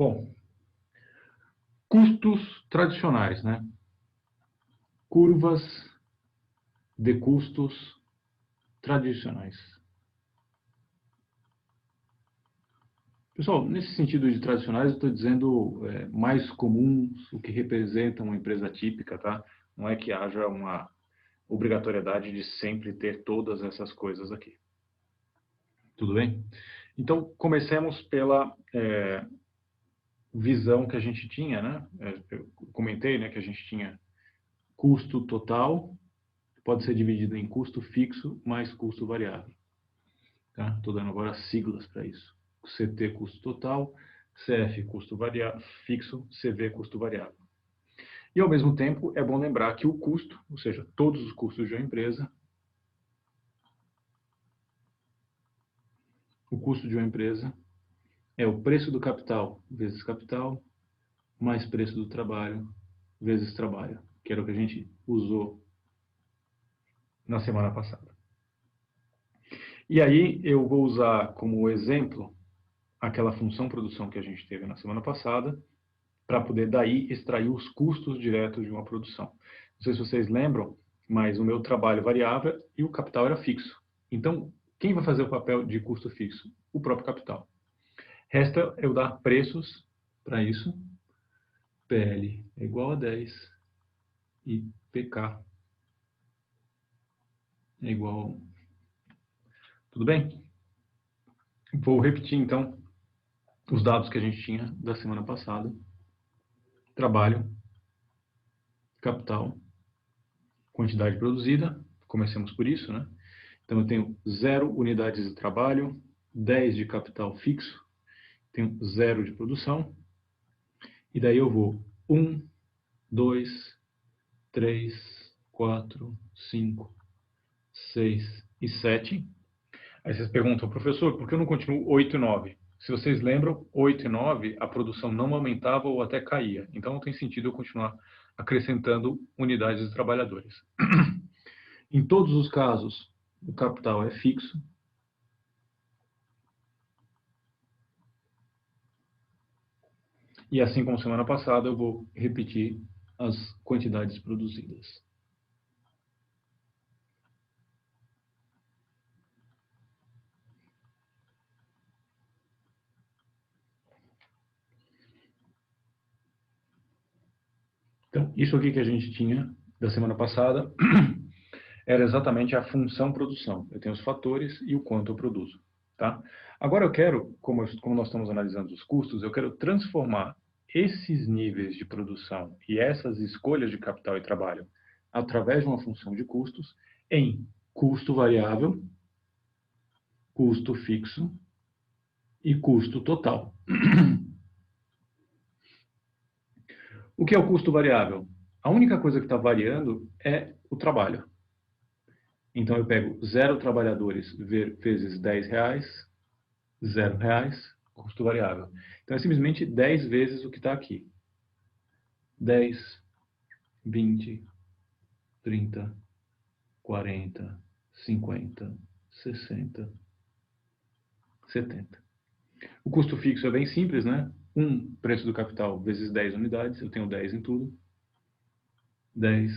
Bom, custos tradicionais, né? Curvas de custos tradicionais. Pessoal, nesse sentido de tradicionais, eu estou dizendo mais comuns, o que representa uma empresa típica, tá? Não é que haja uma obrigatoriedade de sempre ter todas essas coisas aqui. Tudo bem? Então, comecemos pela visão que a gente tinha, né? Eu comentei, né, que a gente tinha custo total, pode ser dividido em custo fixo mais custo variável. Tá? Estou dando agora siglas para isso. CT, custo total, CF, custo fixo, CV, custo variável. E, ao mesmo tempo, é bom lembrar que o custo, ou seja, todos os custos de uma empresa, o custo de uma empresa é o preço do capital vezes capital, mais preço do trabalho vezes trabalho, que era o que a gente usou na semana passada. E aí eu vou usar como exemplo aquela função produção que a gente teve na semana passada, para poder daí extrair os custos diretos de uma produção. Não sei se vocês lembram, mas o meu trabalho variável e o capital era fixo. Então, quem vai fazer o papel de custo fixo? O próprio capital. Resta eu dar preços para isso. PL é igual a 10 e PK é igual a 1. Tudo bem? Vou repetir, então, os dados que a gente tinha da semana passada. Trabalho, capital, quantidade produzida, comecemos por isso, né? Então, eu tenho 0 unidades de trabalho, 10 de capital fixo, tenho 0 de produção, e daí eu vou 1, 2, 3, 4, 5, 6 e 7. Aí vocês perguntam, professor, por que eu não continuo 8 e 9? Se vocês lembram, 8 e 9, a produção não aumentava ou até caía. Então, não tem sentido eu continuar acrescentando unidades de trabalhadores. Em todos os casos, o capital é fixo. E assim como semana passada, eu vou repetir as quantidades produzidas. Então, isso aqui que a gente tinha da semana passada era exatamente a função produção. Eu tenho os fatores e o quanto eu produzo. Tá? Agora eu quero, como nós estamos analisando os custos, eu quero transformar esses níveis de produção e essas escolhas de capital e trabalho através de uma função de custos em custo variável, custo fixo e custo total. O que é o custo variável? A única coisa que está variando é o trabalho. Então, eu pego 0 trabalhadores vezes 10 reais, 0 reais, custo variável. Então, é simplesmente 10 vezes o que está aqui. 10, 20, 30, 40, 50, 60, 70. O custo fixo é bem simples, né? Preço do capital vezes 10 unidades, eu tenho 10 em tudo. 10,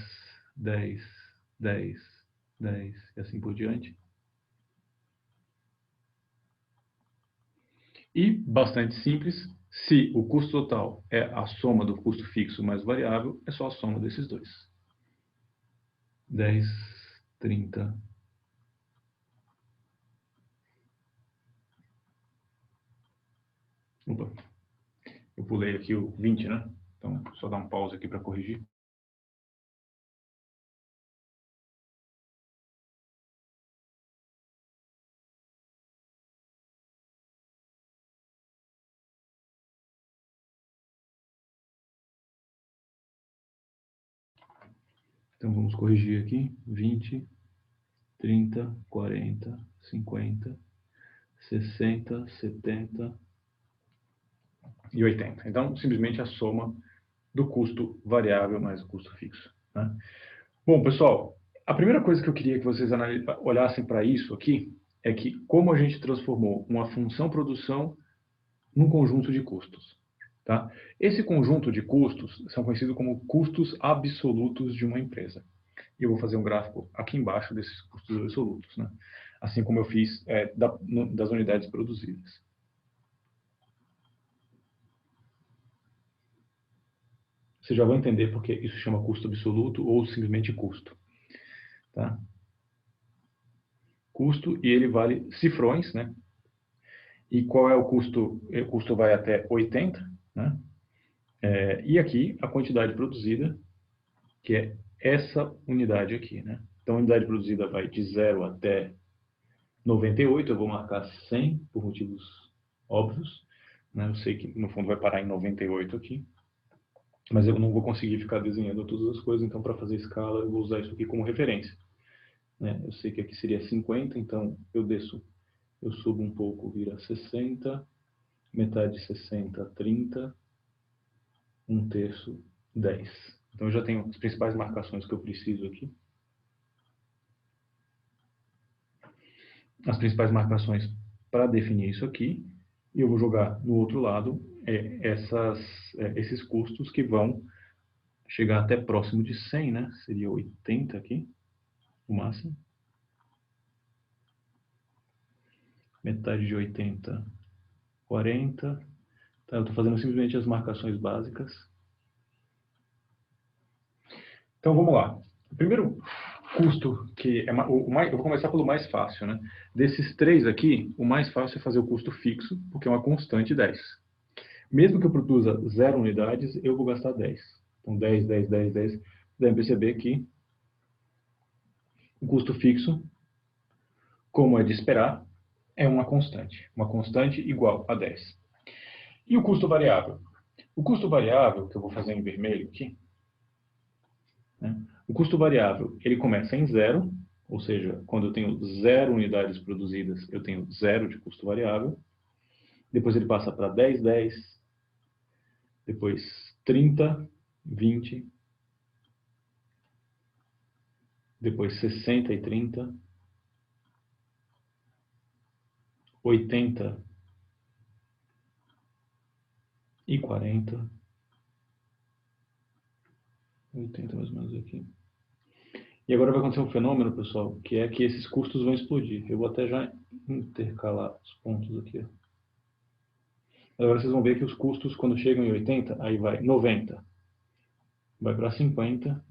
10, 10, 10 e assim por diante. E, bastante simples, se o custo total é a soma do custo fixo mais o variável, é só a soma desses dois. 10, 30. Opa, eu pulei aqui o 20, né? Então, só dar um pause aqui para corrigir. Então, vamos corrigir aqui. 20, 30, 40, 50, 60, 70 e 80. Então, simplesmente a soma do custo variável mais o custo fixo. Né? Bom, pessoal, a primeira coisa que eu queria que vocês olhassem para isso aqui é que como a gente transformou uma função produção num conjunto de custos. Tá? Esse conjunto de custos são conhecidos como custos absolutos de uma empresa. E eu vou fazer um gráfico aqui embaixo desses custos absolutos, né? Assim como eu fiz das unidades produzidas. Você já vai entender porque isso chama custo absoluto ou simplesmente custo. Tá? Custo, e ele vale cifrões, né? E qual é o custo? O custo vai até 80, né? E aqui a quantidade produzida, que é essa unidade aqui, né? Então a unidade produzida vai de 0 até 98, eu vou marcar 100 por motivos óbvios, né? Eu sei que no fundo vai parar em 98 aqui, mas eu não vou conseguir ficar desenhando todas as coisas, então para fazer escala eu vou usar isso aqui como referência, né? Eu sei que aqui seria 50, então eu subo um pouco, vira 60, metade de 60, 30, um terço, 10. Então eu já tenho as principais marcações que eu preciso aqui. As principais marcações para definir isso aqui, e eu vou jogar no outro lado esses custos que vão chegar até próximo de 100, né? Seria 80 aqui, o máximo. Metade de 80, 40. Tá, eu estou fazendo simplesmente as marcações básicas. Então vamos lá. O primeiro custo, que é eu vou começar pelo mais fácil, né? Desses três aqui, o mais fácil é fazer o custo fixo, porque é uma constante 10. Mesmo que eu produza 0 unidades, eu vou gastar 10. Então 10, 10, 10, 10. Você deve perceber que o custo fixo, como é de esperar, é uma constante igual a 10. E o custo variável? O custo variável, que eu vou fazer em vermelho aqui, né? O custo variável, ele começa em 0, ou seja, quando eu tenho 0 unidades produzidas, eu tenho 0 de custo variável. Depois ele passa para 10, 10, depois 30, 20, depois 60 e 30, 80 e 40, 80 mais ou menos aqui. E agora vai acontecer um fenômeno, pessoal, que é que esses custos vão explodir. Eu vou até já intercalar os pontos aqui. Agora vocês vão ver que os custos, quando chegam em 80, aí vai 90, vai para 50,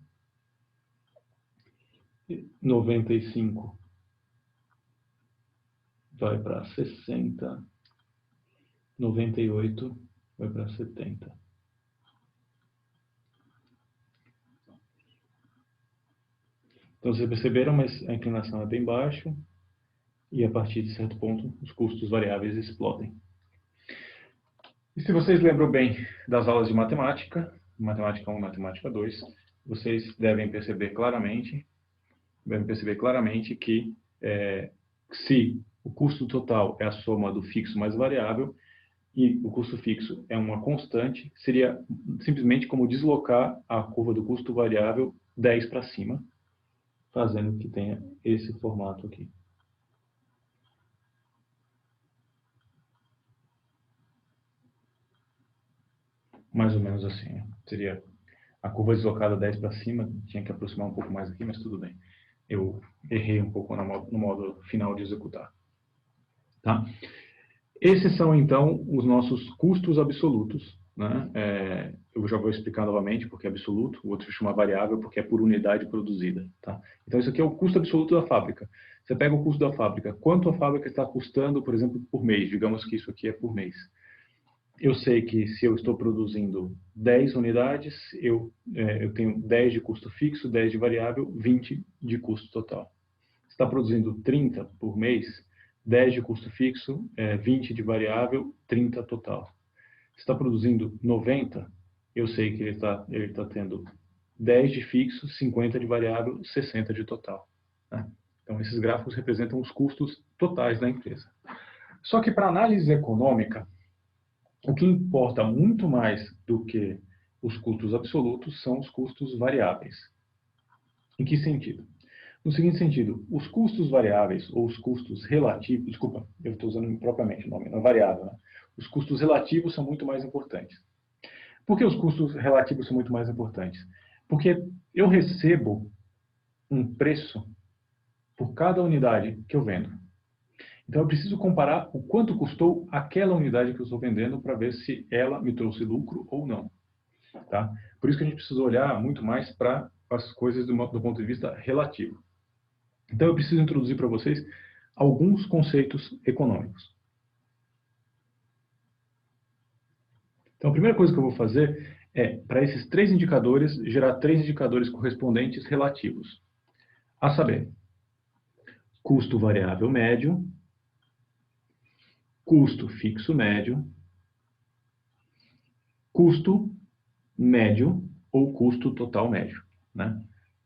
95, vai para 60, 98, vai para 70. Então vocês perceberam, mas a inclinação é bem baixa e a partir de certo ponto os custos variáveis explodem. E se vocês lembram bem das aulas de matemática 1 e matemática 2, vocês devem perceber claramente que se o custo total é a soma do fixo mais variável e o custo fixo é uma constante, seria simplesmente como deslocar a curva do custo variável 10 para cima, fazendo que tenha esse formato aqui. Mais ou menos assim, né? Seria a curva deslocada 10 para cima, tinha que aproximar um pouco mais aqui, mas tudo bem. Eu errei um pouco no modo final de executar. Tá? Esses são, então, os nossos custos absolutos. Né? Eu já vou explicar novamente porque é absoluto, o outro se chama variável porque é por unidade produzida. Tá? Então, isso aqui é o custo absoluto da fábrica. Você pega o custo da fábrica, quanto a fábrica está custando, por exemplo, por mês. Digamos que isso aqui é por mês. Eu sei que se eu estou produzindo 10 unidades, eu tenho 10 de custo fixo, 10 de variável, 20 de custo total. Se está produzindo 30 por mês, 10 de custo fixo, 20 de variável, 30 total. Se está produzindo 90, eu sei que ele está tendo 10 de fixo, 50 de variável, 60 de total. Né? Então, esses gráficos representam os custos totais da empresa. Só que para análise econômica, o que importa muito mais do que os custos absolutos são os custos variáveis. Em que sentido? No seguinte sentido, os custos variáveis ou os custos relativos, desculpa, eu estou usando impropriamente o nome, não é variável, né? Os custos relativos são muito mais importantes. Por que os custos relativos são muito mais importantes? Porque eu recebo um preço por cada unidade que eu vendo. Então, eu preciso comparar o quanto custou aquela unidade que eu estou vendendo para ver se ela me trouxe lucro ou não. Tá? Por isso que a gente precisa olhar muito mais para as coisas do ponto de vista relativo. Então, eu preciso introduzir para vocês alguns conceitos econômicos. Então, a primeira coisa que eu vou fazer é, para esses três indicadores, gerar três indicadores correspondentes relativos. A saber, custo variável médio, custo fixo médio, custo médio ou custo total médio, né?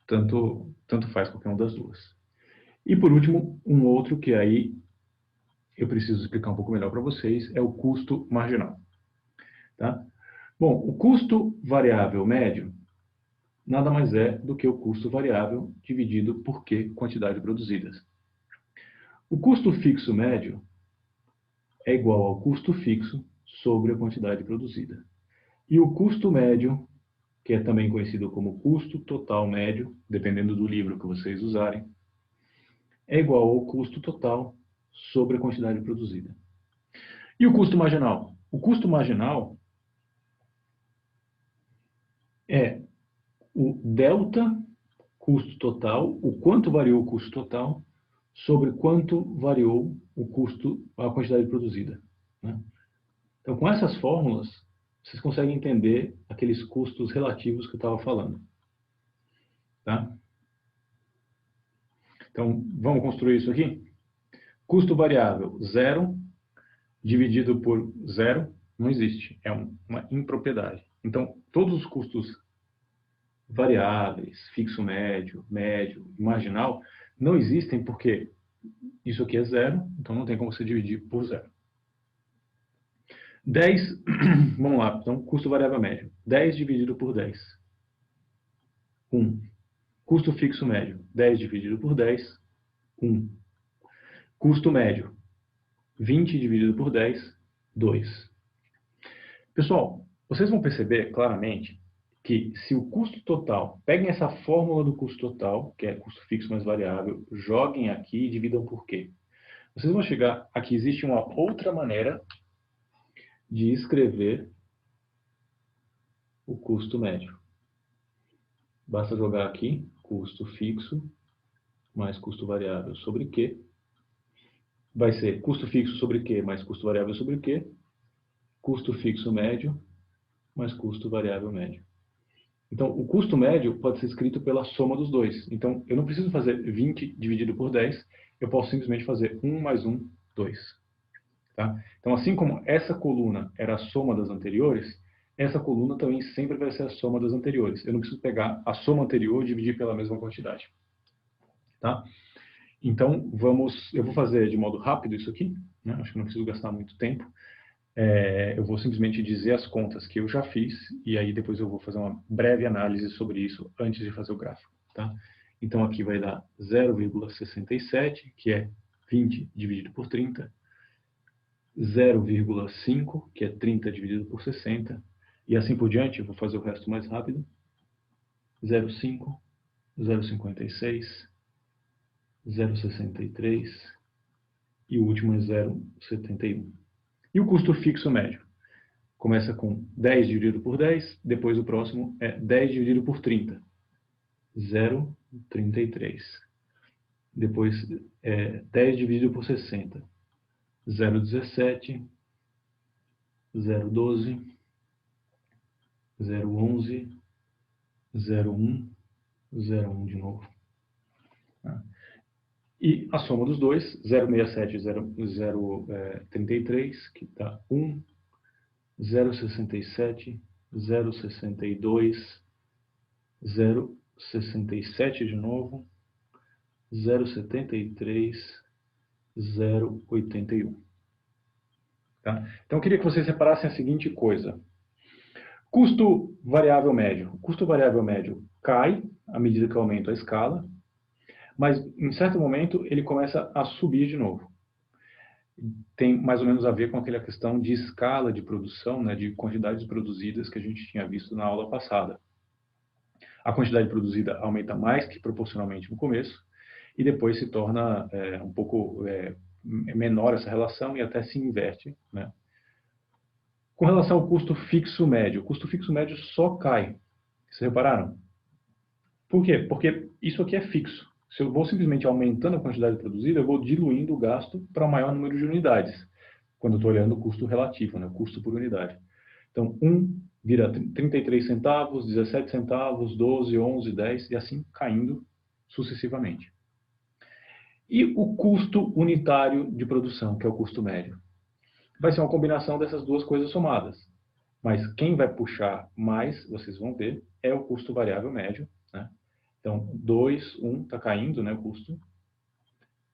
Tanto faz qualquer uma das duas. E por último, um outro que aí eu preciso explicar um pouco melhor para vocês, é o custo marginal. Tá? Bom, o custo variável médio nada mais é do que o custo variável dividido por Q quantidade produzida. O custo fixo médio é igual ao custo fixo sobre a quantidade produzida. E o custo médio, que é também conhecido como custo total médio, dependendo do livro que vocês usarem, é igual ao custo total sobre a quantidade produzida. E o custo marginal? O custo marginal é o delta custo total, o quanto variou o custo total, sobre quanto variou o custo, a quantidade produzida. Né? Então, com essas fórmulas, vocês conseguem entender aqueles custos relativos que eu estava falando. Tá? Então, vamos construir isso aqui? Custo variável, 0, dividido por 0, não existe. É uma impropriedade. Então, todos os custos variáveis, fixo médio, médio, marginal, não existem porque isso aqui é 0, então não tem como você dividir por 0. 10, vamos lá, então custo variável médio. 10 dividido por 10. 1. Custo fixo médio. 10 dividido por 10. 1. Custo médio. 20 dividido por 10. 2. Pessoal, vocês vão perceber claramente que se o custo total, peguem essa fórmula do custo total, que é custo fixo mais variável, joguem aqui e dividam por quê. Vocês vão chegar, aqui existe uma outra maneira de escrever o custo médio. Basta jogar aqui, custo fixo mais custo variável sobre Q. Vai ser custo fixo sobre Q mais custo variável sobre Q. Custo fixo médio mais custo variável médio. Então, o custo médio pode ser escrito pela soma dos dois. Então, eu não preciso fazer 20 dividido por 10, eu posso simplesmente fazer 1 mais 1, 2. Tá? Então, assim como essa coluna era a soma das anteriores, essa coluna também sempre vai ser a soma das anteriores. Eu não preciso pegar a soma anterior e dividir pela mesma quantidade. Tá? Então, eu vou fazer de modo rápido isso aqui, né? Acho que não preciso gastar muito tempo. Eu vou simplesmente dizer as contas que eu já fiz, e aí depois eu vou fazer uma breve análise sobre isso antes de fazer o gráfico. Tá? Então, aqui vai dar 0,67, que é 20 dividido por 30, 0,5, que é 30 dividido por 60, e assim por diante. Eu vou fazer o resto mais rápido. 0,5, 0,56, 0,63 e o último é 0,71. E o custo fixo médio? Começa com 10 dividido por 10, depois o próximo é 10 dividido por 30, 0,33. Depois é 10 dividido por 60, 0,17, 0,12, 0,11, 0,1, 0,1 de novo. E a soma dos dois, 0,67 e 0,33, que dá 1, 0,67, 0,62, 0,67 de novo, 0,73, 0,81. Tá? Então, eu queria que vocês reparassem a seguinte coisa. Custo variável médio. O custo variável médio cai à medida que eu aumento a escala, mas em certo momento ele começa a subir de novo. tem mais ou menos a ver com aquela questão de escala de produção, né, de quantidades produzidas que a gente tinha visto na aula passada. A quantidade produzida aumenta mais que proporcionalmente no começo, e depois se torna um pouco menor essa relação e até se inverte, né? Com relação ao custo fixo médio, o custo fixo médio só cai. Vocês repararam? Por quê? Porque isso aqui é fixo. Se eu vou simplesmente aumentando a quantidade produzida, eu vou diluindo o gasto para o maior número de unidades, quando eu estou olhando o custo relativo, né? O custo por unidade. Então, 1 vira 33 centavos, 17 centavos, 12, 11, 10, e assim caindo sucessivamente. E o custo unitário de produção, que é o custo médio? Vai ser uma combinação dessas duas coisas somadas. Mas quem vai puxar mais, vocês vão ver, é o custo variável médio, né? Então, 2, 1, está caindo, né, o custo.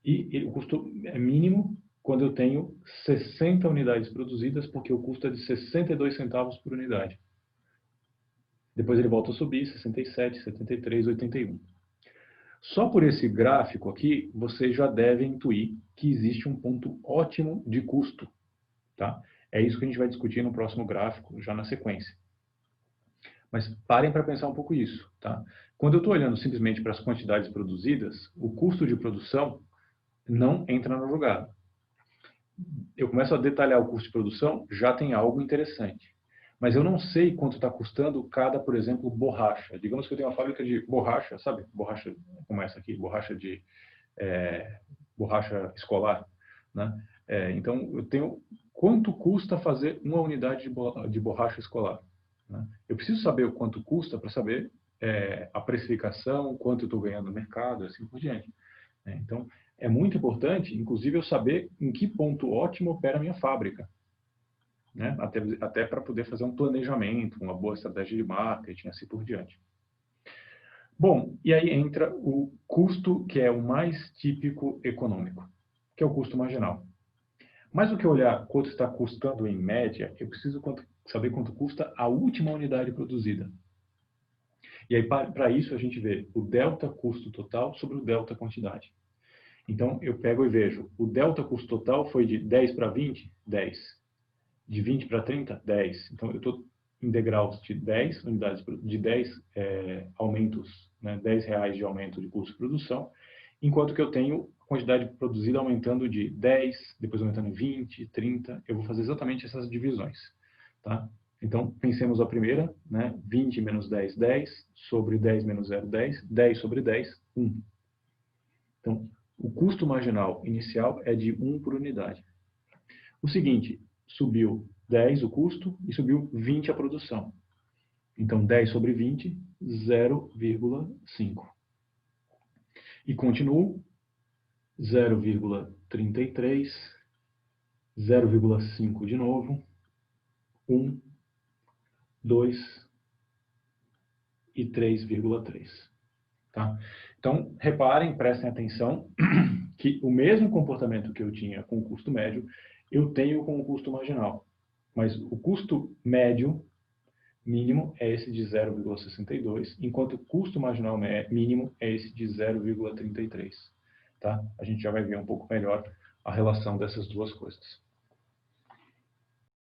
E o custo é mínimo quando eu tenho 60 unidades produzidas, porque o custo é de 62 centavos por unidade. Depois ele volta a subir, 67, 73, 81. Só por esse gráfico aqui, você já deve intuir que existe um ponto ótimo de custo. Tá? É isso que a gente vai discutir no próximo gráfico, já na sequência. Mas parem para pensar um pouco isso. Tá? Quando eu estou olhando simplesmente para as quantidades produzidas, o custo de produção não entra na jogada. Eu começo a detalhar o custo de produção, já tem algo interessante. Mas eu não sei quanto está custando cada, por exemplo, borracha. Digamos que eu tenho uma fábrica de borracha, sabe? Borracha como essa aqui, borracha escolar, né? Então, eu tenho quanto custa fazer uma unidade de borracha escolar. Né? Eu preciso saber o quanto custa para saber a precificação, quanto eu estou ganhando no mercado, assim por diante. Né? Então, é muito importante, inclusive, eu saber em que ponto ótimo opera a minha fábrica. Né? Até para poder fazer um planejamento, uma boa estratégia de marketing, assim por diante. Bom, e aí entra o custo que é o mais típico econômico, que é o custo marginal. Mais do que olhar quanto está custando em média, eu preciso saber quanto custa a última unidade produzida. E aí, para isso, a gente vê o delta custo total sobre o delta quantidade. Então, eu pego e vejo, o delta custo total foi de 10 para 20? 10. De 20 para 30? 10. Então, eu estou em degraus de 10 unidades, de 10 aumentos, né, 10 reais de aumento de custo de produção, enquanto que eu tenho a quantidade produzida aumentando de 10, depois aumentando em 20, 30, eu vou fazer exatamente essas divisões. Tá? Então, pensemos a primeira, né, 20 menos 10, 10, sobre 10 menos 0, 10, 10 sobre 10, 1. Então, o custo marginal inicial é de 1 por unidade. O seguinte, subiu 10 o custo e subiu 20 a produção. Então, 10 sobre 20, 0,5. E continuo, 0,33, 0,5 de novo, 1, 2 e 3,3. Tá? Então, reparem, prestem atenção, que o mesmo comportamento que eu tinha com o custo médio, eu tenho com o custo marginal. Mas o custo médio mínimo é esse de 0,62, enquanto o custo marginal mínimo é esse de 0,33. Tá? A gente já vai ver um pouco melhor a relação dessas duas coisas.